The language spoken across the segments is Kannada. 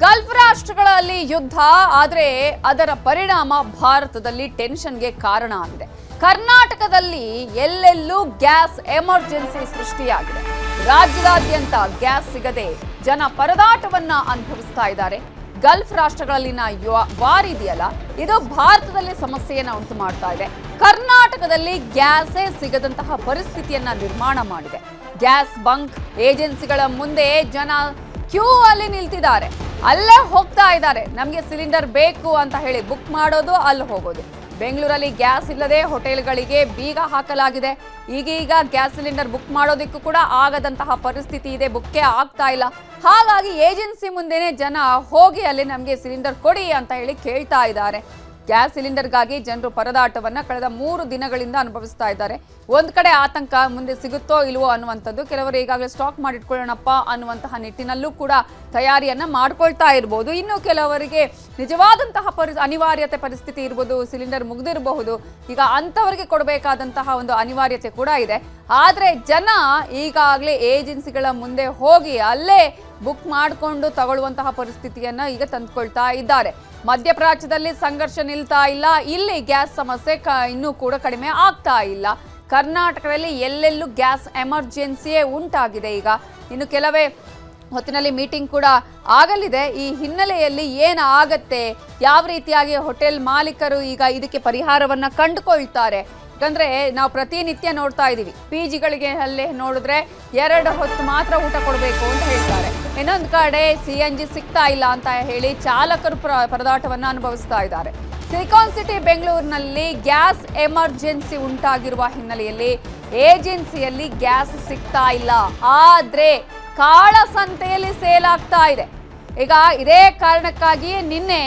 ಗಲ್ಫ್ ರಾಷ್ಟ್ರಗಳಲ್ಲಿ ಯುದ್ಧ ಆದರೆ ಅದರ ಪರಿಣಾಮ ಭಾರತದಲ್ಲಿ ಟೆನ್ಷನ್ಗೆ ಕಾರಣ ಆಗಿದೆ. ಕರ್ನಾಟಕದಲ್ಲಿ ಎಲ್ಲೆಲ್ಲೂ ಗ್ಯಾಸ್ ಎಮರ್ಜೆನ್ಸಿ ಸೃಷ್ಟಿಯಾಗಿದೆ. ರಾಜ್ಯದಾದ್ಯಂತ ಗ್ಯಾಸ್ ಸಿಗದೆ ಜನ ಪರದಾಟವನ್ನ ಅನುಭವಿಸ್ತಾ ಇದ್ದಾರೆ. ಗಲ್ಫ್ ರಾಷ್ಟ್ರಗಳಲ್ಲಿನ ವಾರ್ ಇದೆಯಲ್ಲ, ಇದು ಭಾರತದಲ್ಲಿ ಸಮಸ್ಯೆಯನ್ನ ಉಂಟು ಮಾಡ್ತಾ ಇದೆ. ಕರ್ನಾಟಕದಲ್ಲಿ ಗ್ಯಾಸೇ ಸಿಗದಂತಹ ಪರಿಸ್ಥಿತಿಯನ್ನ ನಿರ್ಮಾಣ ಮಾಡಿದೆ. ಗ್ಯಾಸ್ ಬಂಕ್ ಏಜೆನ್ಸಿಗಳ ಮುಂದೆ ಜನ ಕ್ಯೂ ಅಲ್ಲಿ ನಿಲ್ತಿದ್ದಾರೆ, ಅಲ್ಲೇ ಹೋಗ್ತಾ ಇದ್ದಾರೆ. ನಮಗೆ ಸಿಲಿಂಡರ್ ಬೇಕು ಅಂತ ಹೇಳಿ ಬುಕ್ ಮಾಡೋದು, ಅಲ್ಲಿ ಹೋಗೋದು. ಬೆಂಗಳೂರಲ್ಲಿ ಗ್ಯಾಸ್ ಇಲ್ಲದೆ ಹೋಟೆಲ್ಗಳಿಗೆ ಬೀಗ ಹಾಕಲಾಗಿದೆ. ಈಗೀಗ ಗ್ಯಾಸ್ ಸಿಲಿಂಡರ್ ಬುಕ್ ಮಾಡೋದಕ್ಕೂ ಕೂಡ ಆಗದಂತಹ ಪರಿಸ್ಥಿತಿ ಇದೆ, ಬುಕ್ಕೇ ಆಗ್ತಾ ಇಲ್ಲ. ಹಾಗಾಗಿ ಏಜೆನ್ಸಿ ಮುಂದೆನೆ ಜನ ಹೋಗಿ ಅಲ್ಲಿ ನಮಗೆ ಸಿಲಿಂಡರ್ ಕೊಡಿ ಅಂತ ಹೇಳಿ ಕೇಳ್ತಾ ಇದ್ದಾರೆ. ಗ್ಯಾಸ್ ಸಿಲಿಂಡರ್ಗಾಗಿ ಜನರು ಪರದಾಟವನ್ನ ಕಳೆದ 3 ದಿನಗಳಿಂದ ಅನುಭವಿಸ್ತಾ ಇದ್ದಾರೆ. ಒಂದ್ ಕಡೆ ಆತಂಕ, ಮುಂದೆ ಸಿಗುತ್ತೋ ಇಲ್ವೋ ಅನ್ನುವಂಥದ್ದು. ಕೆಲವರು ಈಗಾಗಲೇ ಸ್ಟಾಕ್ ಮಾಡಿಟ್ಕೊಳ್ಳೋಣಪ್ಪ ಅನ್ನುವಂತಹ ನಿಟ್ಟಿನಲ್ಲೂ ಕೂಡ ತಯಾರಿಯನ್ನ ಮಾಡ್ಕೊಳ್ತಾ ಇರ್ಬೋದು. ಇನ್ನು ಕೆಲವರಿಗೆ ನಿಜವಾದಂತಹ ಅನಿವಾರ್ಯತೆ ಪರಿಸ್ಥಿತಿ ಇರ್ಬೋದು, ಸಿಲಿಂಡರ್ ಮುಗ್ದಿರಬಹುದು. ಈಗ ಅಂಥವರಿಗೆ ಕೊಡಬೇಕಾದಂತಹ ಒಂದು ಅನಿವಾರ್ಯತೆ ಕೂಡ ಇದೆ. ಆದ್ರೆ ಜನ ಈಗಾಗಲೇ ಏಜೆನ್ಸಿಗಳ ಮುಂದೆ ಹೋಗಿ ಅಲ್ಲೇ ಬುಕ್ ಮಾಡಿಕೊಂಡು ತಗೊಳ್ಳುವಂತಹ ಪರಿಸ್ಥಿತಿಯನ್ನ ಈಗ ತಂದುಕೊಳ್ತಾ ಇದ್ದಾರೆ. ಮಧ್ಯಪ್ರಾಚ್ಯದಲ್ಲಿ ಸಂಘರ್ಷ ನಿಲ್ತಾ ಇಲ್ಲ, ಇಲ್ಲಿ ಗ್ಯಾಸ್ ಸಮಸ್ಯೆ ಇನ್ನೂ ಕೂಡ ಕಡಿಮೆ ಆಗ್ತಾ ಇಲ್ಲ. ಕರ್ನಾಟಕದಲ್ಲಿ ಎಲ್ಲೆಲ್ಲೂ ಗ್ಯಾಸ್ ಎಮರ್ಜೆನ್ಸಿಯೇ ಉಂಟಾಗಿದೆ. ಈಗ ಇನ್ನು ಕೆಲವೇ ಹೊತ್ತಿನಲ್ಲಿ ಮೀಟಿಂಗ್ ಕೂಡ ಆಗಲಿದೆ. ಈ ಹಿನ್ನೆಲೆಯಲ್ಲಿ ಏನಾಗತ್ತೆ, ಯಾವ ರೀತಿಯಾಗಿ ಹೋಟೆಲ್ ಮಾಲೀಕರು ಈಗ ಇದಕ್ಕೆ ಪರಿಹಾರವನ್ನ ಕಂಡುಕೊಳ್ತಾರೆ. ಯಾಕಂದ್ರೆ ನಾವು ಪ್ರತಿನಿತ್ಯ ನೋಡ್ತಾ ಇದೀವಿ, PGಗಳಿಗೆ ಅಲ್ಲೇ ನೋಡಿದ್ರೆ 2 ಹೊತ್ತು ಮಾತ್ರ ಊಟ ಕೊಡಬೇಕು ಅಂತ ಹೇಳ್ತಾರೆ. ಇನ್ನೊಂದು ಕಡೆ CNG ಸಿಗ್ತಾ ಇಲ್ಲ ಅಂತ ಹೇಳಿ ಚಾಲಕರು ಪರದಾಟವನ್ನ ಅನುಭವಿಸ್ತಾ ಇದ್ದಾರೆ. ಸಿಲಿಕಾನ್ ಸಿಟಿ ಬೆಂಗಳೂರಿನಲ್ಲಿ ಗ್ಯಾಸ್ ಎಮರ್ಜೆನ್ಸಿ ಉಂಟಾಗಿರುವ ಹಿನ್ನೆಲೆಯಲ್ಲಿ ಏಜೆನ್ಸಿಯಲ್ಲಿ ಗ್ಯಾಸ್ ಸಿಗ್ತಾ ಇಲ್ಲ. ಆದ್ರೆ ಕಾಳಸಂತೆಯಲ್ಲಿ ಸೇಲ್ ಆಗ್ತಾ ಇದೆ. ಈಗ ಇದೇ ಕಾರಣಕ್ಕಾಗಿಯೇ ನಿನ್ನೆ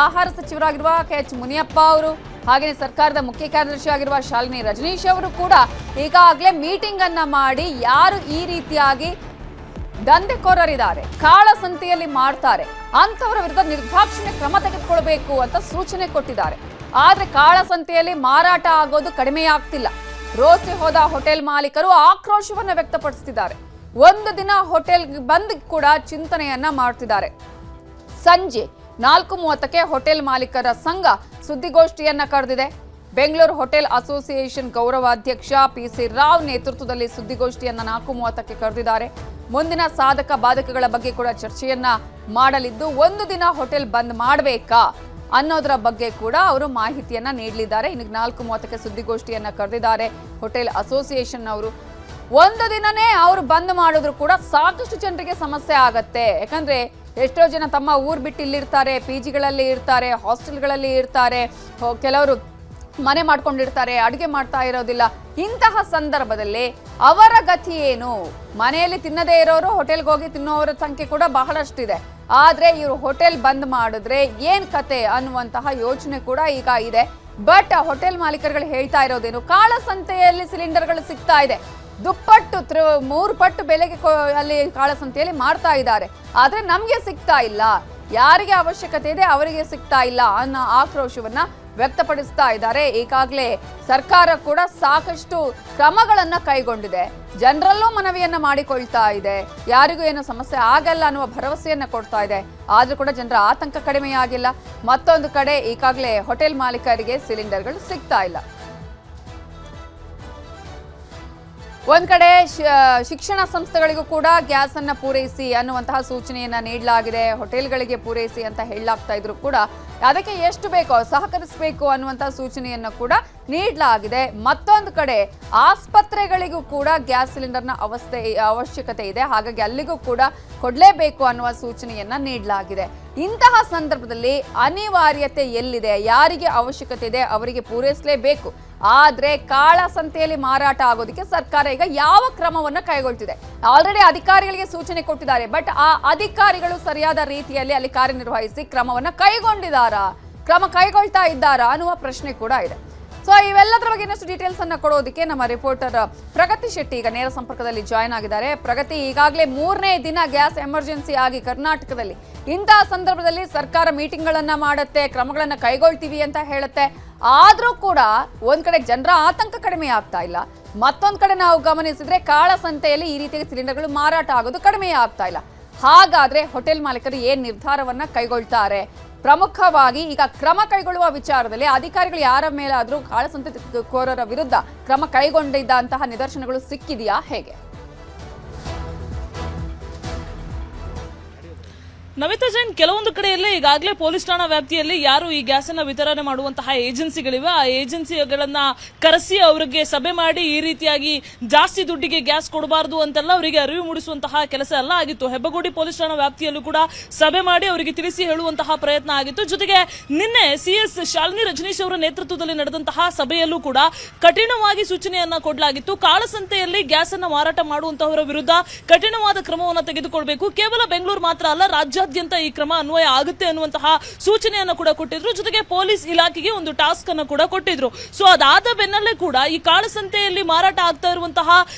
ಆಹಾರ ಸಚಿವರಾಗಿರುವ KH ಮುನಿಯಪ್ಪ ಅವರು, ಹಾಗೆಯೇ ಸರ್ಕಾರದ ಮುಖ್ಯ ಕಾರ್ಯದರ್ಶಿ ಆಗಿರುವ ಶಾಲಿನಿ ರಜನೀಶ್ ಅವರು ಕೂಡ ಈಗಾಗಲೇ ಮೀಟಿಂಗ್ ಅನ್ನ ಮಾಡಿ ಯಾರು ಈ ರೀತಿಯಾಗಿ ದಂಧೆಕೋರರಿದ್ದಾರೆ, ಕಾಳಸಂತೆಯಲ್ಲಿ ಮಾಡ್ತಾರೆ ಅಂತವರ ವಿರುದ್ಧ ನಿರ್ದಾಕ್ಷಿಣ್ಯ ಕ್ರಮ ತೆಗೆದುಕೊಳ್ಬೇಕು ಅಂತ ಸೂಚನೆ ಕೊಟ್ಟಿದ್ದಾರೆ. ಆದ್ರೆ ಕಾಳಸಂತೆಯಲ್ಲಿ ಮಾರಾಟ ಆಗೋದು ಕಡಿಮೆ ಆಗ್ತಿಲ್ಲ. ರೋಸಿ ಹೋದ ಹೋಟೆಲ್ ಮಾಲೀಕರು ಆಕ್ರೋಶವನ್ನ ವ್ಯಕ್ತಪಡಿಸುತ್ತಿದ್ದಾರೆ. ಒಂದು ದಿನ ಹೋಟೆಲ್ ಬಂದ್ ಕೂಡ ಚಿಂತನೆಯನ್ನ ಮಾಡ್ತಿದ್ದಾರೆ. ಸಂಜೆ 4:30ಕ್ಕೆ ಹೋಟೆಲ್ ಮಾಲೀಕರ ಸಂಘ ಸುದ್ದಿಗೋಷ್ಠಿಯನ್ನ ಕರೆದಿದೆ. ಬೆಂಗಳೂರು ಹೋಟೆಲ್ ಅಸೋಸಿಯೇಷನ್ ಗೌರವಾಧ್ಯಕ್ಷ PC ರಾವ್ ನೇತೃತ್ವದಲ್ಲಿ ಸುದ್ದಿಗೋಷ್ಠಿಯನ್ನ 4:30ಕ್ಕೆ ಕರೆದಿದ್ದಾರೆ. ಮುಂದಿನ ಸಾಧಕ ಬಾಧಕಗಳ ಬಗ್ಗೆ ಕೂಡ ಚರ್ಚೆಯನ್ನ ಮಾಡಲಿದ್ದು, ಒಂದು ದಿನ ಹೋಟೆಲ್ ಬಂದ್ ಮಾಡಬೇಕಾ ಅನ್ನೋದರ ಬಗ್ಗೆ ಕೂಡ ಅವರು ಮಾಹಿತಿಯನ್ನ ನೀಡಲಿದ್ದಾರೆ. ಇನ್ನು 4:30ಕ್ಕೆ ಸುದ್ದಿಗೋಷ್ಠಿಯನ್ನ ಕರೆದಿದ್ದಾರೆ ಹೋಟೆಲ್ ಅಸೋಸಿಯೇಷನ್ ಅವರು. ಒಂದು ದಿನನೇ ಅವರು ಬಂದ್ ಮಾಡಿದ್ರು ಕೂಡ ಸಾಕಷ್ಟು ಜನರಿಗೆ ಸಮಸ್ಯೆ ಆಗತ್ತೆ. ಯಾಕಂದ್ರೆ ಎಷ್ಟೋ ಜನ ತಮ್ಮ ಊರ್ ಬಿಟ್ಟು ಇಲ್ಲಿರ್ತಾರೆ, PGಗಳಲ್ಲಿ ಇರ್ತಾರೆ, ಹಾಸ್ಟೆಲ್ಗಳಲ್ಲಿ ಇರ್ತಾರೆ, ಕೆಲವರು ಮನೆ ಮಾಡ್ಕೊಂಡಿರ್ತಾರೆ, ಅಡುಗೆ ಮಾಡ್ತಾ ಇರೋದಿಲ್ಲ. ಇಂತಹ ಸಂದರ್ಭದಲ್ಲಿ ಅವರ ಗತಿ ಏನು? ಮನೆಯಲ್ಲಿ ತಿನ್ನದೇ ಇರೋರು ಹೋಟೆಲ್ಗೆ ಹೋಗಿ ತಿನ್ನೋರ ಸಂಖ್ಯೆ ಕೂಡ ಬಹಳಷ್ಟಿದೆ. ಆದ್ರೆ ಇವರು ಹೋಟೆಲ್ ಬಂದ್ ಮಾಡಿದ್ರೆ ಏನ್ ಕತೆ ಅನ್ನುವಂತಹ ಯೋಚನೆ ಕೂಡ ಈಗ ಇದೆ. ಬಟ್ ಹೋಟೆಲ್ ಮಾಲೀಕರುಗಳು ಹೇಳ್ತಾ ಇರೋದೇನು, ಕಾಳಸಂತೆಯಲ್ಲಿ ಸಿಲಿಂಡರ್ಗಳು ಸಿಗ್ತಾ ಇದೆ, ದುಪ್ಪಟ್ಟು 3 ಪಟ್ಟು ಬೆಲೆಗೆ ಅಲ್ಲಿ ಕಾಳಸಂತೆಯಲ್ಲಿ ಮಾಡ್ತಾ ಇದ್ದಾರೆ. ಆದ್ರೆ ನಮ್ಗೆ ಸಿಗ್ತಾ ಇಲ್ಲ, ಯಾರಿಗೆ ಅವಶ್ಯಕತೆ ಇದೆ ಅವರಿಗೆ ಸಿಗ್ತಾ ಇಲ್ಲ ಅನ್ನೋ ಆಕ್ರೋಶವನ್ನ ವ್ಯಕ್ತಪಡಿಸ್ತಾ ಇದ್ದಾರೆ. ಈಗಾಗಲೇ ಸರ್ಕಾರ ಕೂಡ ಸಾಕಷ್ಟು ಕ್ರಮಗಳನ್ನ ಕೈಗೊಂಡಿದೆ, ಜನರಲ್ಲೂ ಮನವಿಯನ್ನ ಮಾಡಿಕೊಳ್ತಾ ಇದೆ, ಯಾರಿಗೂ ಏನು ಸಮಸ್ಯೆ ಆಗಲ್ಲ ಅನ್ನುವ ಭರವಸೆಯನ್ನ ಕೊಡ್ತಾ ಇದೆ. ಆದ್ರೂ ಕೂಡ ಜನರ ಆತಂಕ ಕಡಿಮೆಯಾಗಿಲ್ಲ. ಮತ್ತೊಂದು ಕಡೆ ಈಗಾಗಲೇ ಹೋಟೆಲ್ ಮಾಲೀಕರಿಗೆ ಸಿಲಿಂಡರ್ಗಳು ಸಿಗ್ತಾ ಇಲ್ಲ. ಒಂದ್ ಕಡೆ ಶಿಕ್ಷಣ ಸಂಸ್ಥೆಗಳಿಗೂ ಕೂಡ ಗ್ಯಾಸ್ ಅನ್ನ ಪೂರೈಸಿ ಅನ್ನುವಂತಹ ಸೂಚನೆಯನ್ನ ನೀಡಲಾಗಿದೆ. ಹೋಟೆಲ್ಗಳಿಗೆ ಪೂರೈಸಿ ಅಂತ ಹೇಳಲಾಗ್ತಾ ಇದ್ರು ಕೂಡ ಅದಕ್ಕೆ ಎಷ್ಟು ಬೇಕೋ ಸಹಕರಿಸಬೇಕು ಅನ್ನುವಂತಹ ಸೂಚನೆಯನ್ನ ಕೂಡ ನೀಡಲಾಗಿದೆ. ಮತ್ತೊಂದು ಕಡೆ ಆಸ್ಪತ್ರೆಗಳಿಗೂ ಕೂಡ ಗ್ಯಾಸ್ ಸಿಲಿಂಡರ್ನ ಅವಶ್ಯಕತೆ ಇದೆ, ಹಾಗಾಗಿ ಅಲ್ಲಿಗೂ ಕೂಡ ಕೊಡಲೇಬೇಕು ಅನ್ನುವ ಸೂಚನೆಯನ್ನ ನೀಡಲಾಗಿದೆ. ಇಂತಹ ಸಂದರ್ಭದಲ್ಲಿ ಅನಿವಾರ್ಯತೆ ಎಲ್ಲಿದೆ, ಯಾರಿಗೆ ಅವಶ್ಯಕತೆ ಇದೆ ಅವರಿಗೆ ಪೂರೈಸಲೇಬೇಕು. ಆದ್ರೆ ಕಾಳಸಂತೆಯಲ್ಲಿ ಮಾರಾಟ ಆಗೋದಕ್ಕೆ ಸರ್ಕಾರ ಈಗ ಯಾವ ಕ್ರಮವನ್ನ ಕೈಗೊಳ್ತಿದೆ? ಆಲ್ರೆಡಿ ಅಧಿಕಾರಿಗಳಿಗೆ ಸೂಚನೆ ಕೊಟ್ಟಿದ್ದಾರೆ, ಬಟ್ ಆ ಅಧಿಕಾರಿಗಳು ಸರಿಯಾದ ರೀತಿಯಲ್ಲಿ ಅಲ್ಲಿ ಕಾರ್ಯನಿರ್ವಹಿಸಿ ಕ್ರಮವನ್ನ ಕೈಗೊಂಡಿದ್ದಾರಾ, ಕ್ರಮ ಕೈಗೊಳ್ತಾ ಇದ್ದಾರಾ ಅನ್ನುವ ಪ್ರಶ್ನೆ ಕೂಡ ಇದೆ. ಸೊ ಇವೆಲ್ಲದರ ಬಗ್ಗೆ ಇನ್ನಷ್ಟು ಡೀಟೇಲ್ಸ್ ಅನ್ನ ಕೊಡೋದಕ್ಕೆ ನಮ್ಮ ರಿಪೋರ್ಟರ್ ಪ್ರಗತಿ ಶೆಟ್ಟಿ ಈಗ ನೇರ ಸಂಪರ್ಕದಲ್ಲಿ ಜಾಯ್ನ್ ಆಗಿದ್ದಾರೆ. ಪ್ರಗತಿ, ಈಗಾಗಲೇ 3ನೇ ದಿನ ಗ್ಯಾಸ್ ಎಮರ್ಜೆನ್ಸಿ ಆಗಿ ಕರ್ನಾಟಕದಲ್ಲಿ, ಇಂತಹ ಸಂದರ್ಭದಲ್ಲಿ ಸರ್ಕಾರ ಮೀಟಿಂಗ್ ಗಳನ್ನ ಮಾಡುತ್ತೆ, ಕ್ರಮಗಳನ್ನ ಕೈಗೊಳ್ತೀವಿ ಅಂತ ಹೇಳುತ್ತೆ. ಆದ್ರೂ ಕೂಡ ಒಂದ್ ಕಡೆ ಜನರ ಆತಂಕ ಕಡಿಮೆ ಆಗ್ತಾ ಇಲ್ಲ, ಮತ್ತೊಂದ್ ಕಡೆ ನಾವು ಗಮನಿಸಿದ್ರೆ ಕಾಳಸಂತೆಯಲ್ಲಿ ಈ ರೀತಿಯ ಸಿಲಿಂಡರ್ಗಳು ಮಾರಾಟ ಆಗೋದು ಕಡಿಮೆ ಆಗ್ತಾ ಇಲ್ಲ. ಹಾಗಾದ್ರೆ ಹೋಟೆಲ್ ಮಾಲೀಕರು ಏನ್ ನಿರ್ಧಾರವನ್ನ ಕೈಗೊಳ್ತಾರೆ? ಪ್ರಮುಖವಾಗಿ ಈಗ ಕ್ರಮ ಕೈಗೊಳ್ಳುವ ವಿಚಾರದಲ್ಲಿ ಅಧಿಕಾರಿಗಳು ಯಾರ ಮೇಲಾದ್ರೂ ಕಾಳಸಂತೆಕೋರರ ವಿರುದ್ಧ ಕ್ರಮ ಕೈಗೊಂಡಿದ್ದಂತಹ ನಿದರ್ಶನಗಳು ಸಿಕ್ಕಿದೆಯಾ ಹೇಗೆ? ನಮಿತಾ ಜೈನ್, ಕೆಲವೊಂದು ಕಡೆಯಲ್ಲಿ ಈಗಾಗಲೇ ಪೊಲೀಸ್ ಠಾಣಾ ವ್ಯಾಪ್ತಿಯಲ್ಲಿ ಯಾರು ಈ ಗ್ಯಾಸ್ ಅನ್ನ ವಿತರಣೆ ಮಾಡುವಂತಹ ಏಜೆನ್ಸಿಗಳಿವೆ ಆ ಏಜೆನ್ಸಿಗಳನ್ನ ಕರೆಸಿ ಅವರಿಗೆ ಸಭೆ ಮಾಡಿ ಈ ರೀತಿಯಾಗಿ ಜಾಸ್ತಿ ದುಡ್ಡಿಗೆ ಗ್ಯಾಸ್ ಕೊಡಬಾರದು ಅಂತೆಲ್ಲ ಅವರಿಗೆ ಅರಿವು ಮೂಡಿಸುವಂತಹ ಕೆಲಸ ಎಲ್ಲ ಆಗಿತ್ತು. ಹೆಬ್ಬಗೋಡಿ ಪೊಲೀಸ್ ಠಾಣಾ ವ್ಯಾಪ್ತಿಯಲ್ಲೂ ಕೂಡ ಸಭೆ ಮಾಡಿ ಅವರಿಗೆ ತಿಳಿಸಿ ಹೇಳುವಂತಹ ಪ್ರಯತ್ನ ಆಗಿತ್ತು. ಜೊತೆಗೆ ನಿನ್ನೆ CS ಶಾಲಿನಿ ರಜನೀಶ್ ಅವರ ನೇತೃತ್ವದಲ್ಲಿ ನಡೆದಂತಹ ಸಭೆಯಲ್ಲೂ ಕೂಡ ಕಠಿಣವಾಗಿ ಸೂಚನೆಯನ್ನ ಕೊಡಲಾಗಿತ್ತು. ಕಾಳಸಂತೆಯಲ್ಲಿ ಗ್ಯಾಸ್ ಅನ್ನ ಮಾರಾಟ ಮಾಡುವಂತಹವರ ವಿರುದ್ಧ ಕಠಿಣವಾದ ಕ್ರಮವನ್ನು ತೆಗೆದುಕೊಳ್ಬೇಕು. ಕೇವಲ ಬೆಂಗಳೂರು ಮಾತ್ರ ಅಲ್ಲ, ರಾಜ್ಯಾದ್ಯಂತ ಈ ಕ್ರಮ ಅನ್ವಯ ಆಗುತ್ತೆ ಅನ್ನುವಂತಹ ಸೂಚನೆಯನ್ನು ಕೂಡ ಕೊಟ್ಟಿದ್ರು. ಜೊತೆಗೆ ಪೊಲೀಸ್ ಇಲಾಖೆಗೆ ಒಂದು ಟಾಸ್ಕ್ ಅನ್ನು ಕೂಡ ಕೊಟ್ಟಿದ್ರು. ಸೊ ಅದಾದ ಬೆನ್ನಲ್ಲೇ ಕೂಡ ಈ ಕಾಳಸಂತೆಯಲ್ಲಿ ಮಾರಾಟ ಆಗ್ತಾ ಇರುವಂತಹ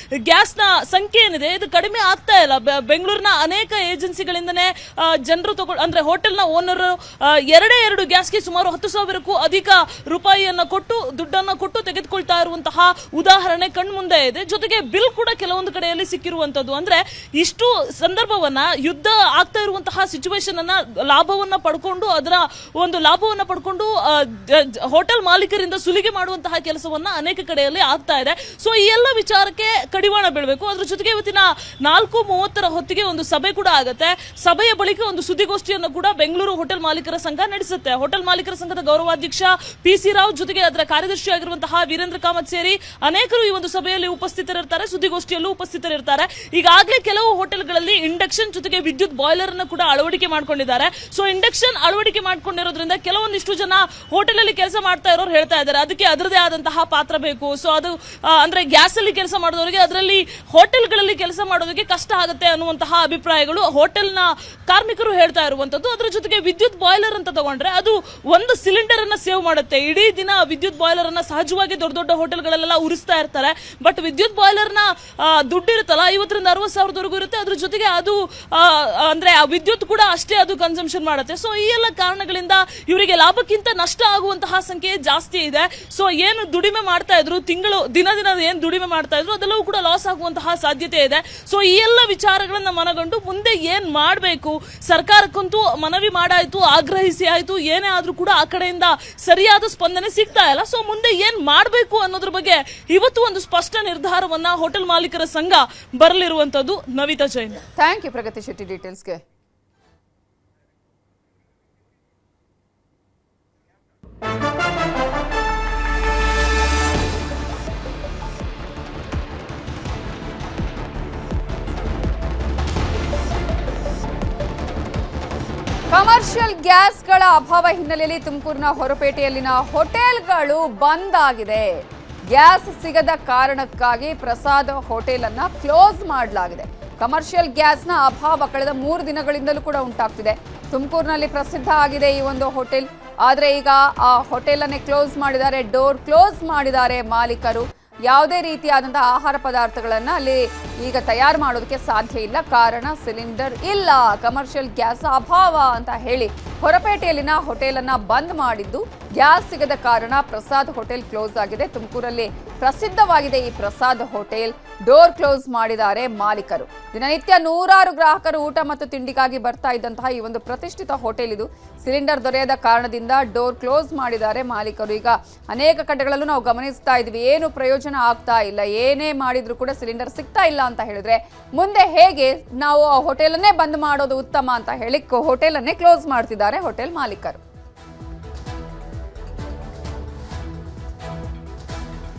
ಗ್ಯಾಸ್ ನ ಸಂಖ್ಯೆ ಏನಿದೆ ಇದು ಕಡಿಮೆ ಆಗ್ತಾ ಇಲ್ಲ. ಬೆಂಗಳೂರಿನ ಅನೇಕ ಏಜೆನ್ಸಿಗಳಿಂದನೇ ಜನರು ಅಂದ್ರೆ ಹೋಟೆಲ್ ನ ಓನರ್ ಎರಡು ಗ್ಯಾಸ್ಗೆ ಸುಮಾರು 10,000ಕ್ಕೂ ಅಧಿಕ ರೂಪಾಯಿಯನ್ನ ಕೊಟ್ಟು ದುಡ್ಡನ್ನ ಕೊಟ್ಟು ತೆಗೆದುಕೊಳ್ತಾ ಇರುವಂತಹ ಉದಾಹರಣೆ ಕಣ್ಮುಂದೆ ಇದೆ. ಜೊತೆಗೆ ಬಿಲ್ ಕೂಡ ಕೆಲವೊಂದು ಕಡೆಯಲ್ಲಿ ಸಿಕ್ಕಿರುವಂತದ್ದು. ಅಂದ್ರೆ ಇಷ್ಟು ಸಂದರ್ಭವನ್ನ ಯುದ್ಧ ಆಗ್ತಾ ಇರುವಂತಹ ಸಿಚುವೇಶನ್ ಅನ್ನ ಲಾಭವನ್ನ ಪಡ್ಕೊಂಡು ಅದರ ಒಂದು ಲಾಭವನ್ನ ಪಡ್ಕೊಂಡು ಹೋಟೆಲ್ ಮಾಲೀಕರಿಂದ ಸುಲಿಗೆ ಮಾಡುವಂತಹ ಕೆಲಸವನ್ನ ಅನೇಕ ಕಡೆಯಲ್ಲಿ ಆಗ್ತಾ ಇದೆ. ಸೊ ಈ ಎಲ್ಲ ವಿಚಾರಕ್ಕೆ ಕಡಿವಾಣ ಬೀಳಬೇಕು. ಅದ್ರ ಜೊತೆಗೆ ಇವತ್ತಿನ 4:30 ಹೊತ್ತಿಗೆ ಒಂದು ಸಭೆ ಕೂಡ ಆಗುತ್ತೆ. ಸಭೆಯ ಬಳಿಕ ಒಂದು ಸುದ್ದಿಗೋಷ್ಠಿಯನ್ನು ಕೂಡ ಬೆಂಗಳೂರು ಹೋಟೆಲ್ ಮಾಲೀಕರ ಸಂಘ ನಡೆಸುತ್ತೆ. ಹೋಟೆಲ್ ಮಾಲೀಕರ ಸಂಘದ ಗೌರವಾಧ್ಯಕ್ಷ PC ರಾವ್ ಜೊತೆಗೆ ಅದರ ಕಾರ್ಯದರ್ಶಿ ಆಗಿರುವಂತಹ ವೀರೇಂದ್ರ ಕಾಮತ್ ಸೇರಿ ಅನೇಕರು ಈ ಒಂದು ಸಭೆಯಲ್ಲಿ ಉಪಸ್ಥಿತರಿರ್ತಾರೆ, ಸುದ್ದಿಗೋಷ್ಠಿಯಲ್ಲೂ ಉಪಸ್ಥಿತರಿರ್ತಾರೆ. ಈಗಾಗಲೇ ಕೆಲವು ಹೋಟೆಲ್ಗಳಲ್ಲಿ ಇಂಡಕ್ಷನ್ ಜೊತೆಗೆ ವಿದ್ಯುತ್ ಬಾಯ್ಲರ್ ಅನ್ನು ಕೂಡ ಅಳವಡಿಕೆ ಮಾಡ್ಕೊಂಡಿದ್ದಾರೆ. ಸೊ ಇಂಡಕ್ಷನ್ ಅಳವಡಿಕೆ ಮಾಡ್ಕೊಂಡಿರೋದ್ರಿಂದ ಕೆಲವೊಂದಿಷ್ಟು ಜನ ಹೋಟೆಲ್ ಅಲ್ಲಿ ಕೆಲಸ ಮಾಡ್ತಾ ಇರೋರು ಹೇಳ್ತಾ ಇದ್ದಾರೆ ಅದಕ್ಕೆ ಅದರದೇ ಆದಂತಹ ಪಾತ್ರ ಬೇಕು. ಸೊ ಅದು ಅಂದ್ರೆ ಗ್ಯಾಸ್ ಅಲ್ಲಿ ಕೆಲಸ ಮಾಡೋರಿಗೆ ಅದರಲ್ಲಿ ಹೋಟೆಲ್ಗಳಲ್ಲಿ ಕೆಲಸ ಮಾಡೋದಕ್ಕೆ ಕಷ್ಟ ಆಗುತ್ತೆ ಅನ್ನುವಂತಹ ಅಭಿಪ್ರಾಯಗಳು ಹೋಟೆಲ್ ನ ಕಾರ್ಮಿಕರು ಹೇಳ್ತಾ ಇರುವಂತದ್ದು. ಅದರ ಜೊತೆಗೆ ವಿದ್ಯುತ್ ಬಾಯ್ಲರ್ ಅಂತ ತಗೊಂಡ್ರೆ ಅದು ಒಂದು ಸಿಲಿಂಡರ್ ಅನ್ನ ಸೇವ್ ಮಾಡುತ್ತೆ. ಇಡೀ ದಿನ ವಿದ್ಯುತ್ ಬಾಯ್ಲರ್ ಅನ್ನ ಸಹಜವಾಗಿ ದೊಡ್ಡ ದೊಡ್ಡ ಹೋಟೆಲ್ಗಳೆಲ್ಲ ಉರಿಸ್ತಾ ಇರ್ತಾರೆ. ಬಟ್ ವಿದ್ಯುತ್ ಬಾಯ್ಲರ್ ನ ದುಡ್ಡು ಇರುತ್ತಲ್ಲ 50,000 ರಿಂದ 60,000 ಇರುತ್ತೆ. ಅದ್ರ ಜೊತೆಗೆ ಅದು ಅಂದ್ರೆ ಆ ವಿದ್ಯುತ್ ಕೂಡ ಅಷ್ಟೇ ಅದು ಕನ್ಸಂಪ್ಷನ್ ಮಾಡುತ್ತೆ. ಸೊ ಈ ಎಲ್ಲ ಕಾರಣಗಳಿಂದ ಇವರಿಗೆ ಲಾಭಕ್ಕಿಂತ ನಷ್ಟ ಆಗುವಂತಹ ಸಂಖ್ಯೆ ಜಾಸ್ತಿ ಇದೆ. ಸೊ ಏನು ದುಡಿಮೆ ಮಾಡ್ತಾ ಇದ್ರು ದಿನ ಏನ್ ದುಡಿಮೆ ಮಾಡ್ತಾ ಇದ್ರು ಅದೆಲ್ಲವೂ ಕೂಡ ಲಾಸ್ ಆಗುವಂತಹ ಸಾಧ್ಯತೆ ಇದೆ. ಸೊ ಈ ಎಲ್ಲ ವಿಚಾರಗಳನ್ನ ಮನಗಂಡು ಮುಂದೆ ಏನ್ ಮಾಡಬೇಕು, ಸರ್ಕಾರಕ್ಕಂತೂ ಮನವಿ ಮಾಡಾಯ್ತು, ಆಗ್ರಹಿಸಿ ಆಯ್ತು, ಏನೇ ಆದ್ರೂ ಕೂಡ ಆ ಕಡೆಯಿಂದ ಸರಿಯಾದ ಸ್ಪಂದನೆ ಸಿಗ್ತಾ ಇಲ್ಲ. ಸೊ ಮುಂದೆ ಏನ್ ಮಾಡಬೇಕು ಅನ್ನೋದ್ರ ಬಗ್ಗೆ ಇವತ್ತು ಒಂದು ಸ್ಪಷ್ಟ ನಿರ್ಧಾರವನ್ನ ಹೋಟೆಲ್ ಮಾಲೀಕರ ಸಂಘ ಬರಲಿರುವಂತದ್ದು. ನವಿತಾ ಜೈನ್. ಥ್ಯಾಂಕ್ ಯು ಪ್ರಗತಿ ಶೆಟ್ಟಿ ಡೀಟೇಲ್ಸ್ಗೆ. ಕಮರ್ಷಿಯಲ್ ಗ್ಯಾಸ್ಗಳ ಅಭಾವ ಹಿನ್ನೆಲೆಯಲ್ಲಿ ತುಮಕೂರಿನ ಹೊರಪೇಟೆಯಲ್ಲಿನ ಹೋಟೆಲ್ಗಳು ಬಂದ್ ಆಗಿದೆ. ಗ್ಯಾಸ್ ಸಿಗದ ಕಾರಣಕ್ಕಾಗಿ ಪ್ರಸಾದ್ ಹೋಟೆಲ್ ಅನ್ನ ಕ್ಲೋಸ್ ಮಾಡಲಾಗಿದೆ. ಕಮರ್ಷಿಯಲ್ ಗ್ಯಾಸ್ನ ಅಭಾವ ಕಳೆದ 3 ದಿನಗಳಿಂದಲೂ ಕೂಡ ಉಂಟಾಗ್ತಿದೆ. ತುಮಕೂರಿನಲ್ಲಿ ಪ್ರಸಿದ್ಧ ಆಗಿದೆ ಈ ಒಂದು ಹೋಟೆಲ್. ಆದರೆ ಈಗ ಆ ಹೋಟೆಲ್ ಅನ್ನೇ ಕ್ಲೋಸ್ ಮಾಡಿದ್ದಾರೆ, ಡೋರ್ ಕ್ಲೋಸ್ ಮಾಡಿದ್ದಾರೆ ಮಾಲೀಕರು. ಯಾವುದೇ ರೀತಿಯಾದಂತಹ ಆಹಾರ ಪದಾರ್ಥಗಳನ್ನು ಅಲ್ಲಿ ಈಗ ತಯಾರು ಮಾಡೋದಕ್ಕೆ ಸಾಧ್ಯ ಇಲ್ಲ. ಕಾರಣ ಸಿಲಿಂಡರ್ ಇಲ್ಲ, ಕಮರ್ಷಿಯಲ್ ಗ್ಯಾಸ್ ಅಭಾವ ಅಂತ ಹೇಳಿ ಹೊರಪೇಟೆಯಲ್ಲಿನ ಹೋಟೆಲ್ ಅನ್ನ ಬಂದ್ ಮಾಡಿದ್ದು. ಗ್ಯಾಸ್ ಸಿಗದ ಕಾರಣ ಪ್ರಸಾದ್ ಹೋಟೆಲ್ ಕ್ಲೋಸ್ ಆಗಿದೆ. ತುಮಕೂರಲ್ಲಿ ಪ್ರಸಿದ್ಧವಾಗಿದೆ ಈ ಪ್ರಸಾದ್ ಹೋಟೆಲ್. ಡೋರ್ ಕ್ಲೋಸ್ ಮಾಡಿದ್ದಾರೆ ಮಾಲೀಕರು. ದಿನನಿತ್ಯ ನೂರಾರು ಗ್ರಾಹಕರು ಊಟ ಮತ್ತು ತಿಂಡಿಗಾಗಿ ಬರ್ತಾ ಇದ್ದಂತಹ ಈ ಒಂದು ಪ್ರತಿಷ್ಠಿತ ಹೋಟೆಲ್ ಇದು. ಸಿಲಿಂಡರ್ ದೊರೆಯದ ಕಾರಣದಿಂದ ಡೋರ್ ಕ್ಲೋಸ್ ಮಾಡಿದ್ದಾರೆ ಮಾಲೀಕರು. ಈಗ ಅನೇಕ ಕಡೆಗಳಲ್ಲೂ ನಾವು ಗಮನಿಸ್ತಾ ಇದ್ವಿ, ಏನು ಪ್ರಯೋಜನ ಆಗ್ತಾ ಇಲ್ಲ, ಏನೇ ಮಾಡಿದ್ರು ಕೂಡ ಸಿಲಿಂಡರ್ ಸಿಗ್ತಾ ಇಲ್ಲ ಅಂತ ಹೇಳಿದ್ರೆ ಮುಂದೆ ಹೇಗೆ ನಾವು ಆ ಹೋಟೆಲನ್ನೇ ಬಂದ್ ಮಾಡೋದು ಉತ್ತಮ ಅಂತ ಹೇಳಿ ಹೋಟೆಲ್ ಅನ್ನೇ ಕ್ಲೋಸ್ ಮಾಡ್ತಿದ್ದಾರೆ ಹೋಟೆಲ್ ಮಾಲೀಕರು.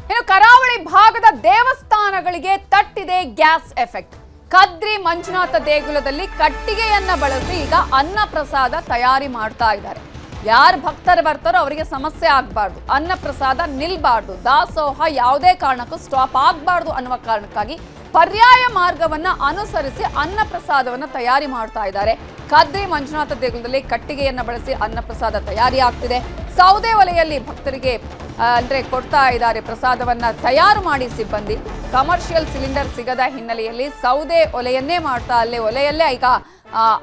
ಇನ್ನು ಕರಾವಳಿ ಭಾಗದ ದೇವಸ್ಥಾನಗಳಿಗೆ ತಟ್ಟಿದೆ ಗ್ಯಾಸ್ ಎಫೆಕ್ಟ್. ಕದ್ರಿ ಮಂಜುನಾಥ ದೇಗುಲದಲ್ಲಿ ಕಟ್ಟಿಗೆಯನ್ನ ಬಳಸಿ ಈಗ ಅನ್ನ ಪ್ರಸಾದ ತಯಾರಿ ಮಾಡ್ತಾ ಇದ್ದಾರೆ. ಯಾರು ಭಕ್ತರು ಬರ್ತಾರೋ ಅವರಿಗೆ ಸಮಸ್ಯೆ ಆಗಬಾರ್ದು, ಅನ್ನ ಪ್ರಸಾದ ನಿಲ್ಬಾರ್ದು, ದಾಸೋಹ ಯಾವುದೇ ಕಾರಣಕ್ಕೂ ಸ್ಟಾಪ್ ಆಗಬಾರ್ದು ಅನ್ನುವ ಕಾರಣಕ್ಕಾಗಿ ಪರ್ಯಾಯ ಮಾರ್ಗವನ್ನ ಅನುಸರಿಸಿ ಅನ್ನ ಪ್ರಸಾದವನ್ನ ತಯಾರಿ ಮಾಡ್ತಾ ಇದ್ದಾರೆ. ಕದ್ರಿ ಮಂಜುನಾಥ ದೇಗುಲದಲ್ಲಿ ಕಟ್ಟಿಗೆಯನ್ನ ಬಳಸಿ ಅನ್ನ ಪ್ರಸಾದ ತಯಾರಿ ಆಗ್ತಿದೆ. ಸೌದೆ ಒಲೆಯಲ್ಲಿ ಭಕ್ತರಿಗೆ ಅಂದ್ರೆ ಕೊಡ್ತಾ ಇದ್ದಾರೆ ಪ್ರಸಾದವನ್ನ ತಯಾರು ಮಾಡಿ ಸಿಬ್ಬಂದಿ. ಕಮರ್ಷಿಯಲ್ ಸಿಲಿಂಡರ್ ಸಿಗದ ಹಿನ್ನೆಲೆಯಲ್ಲಿ ಸೌದೆ ಒಲೆಯನ್ನೇ ಮಾಡ್ತಾ ಒಲೆಯಲ್ಲೇ ಈಗ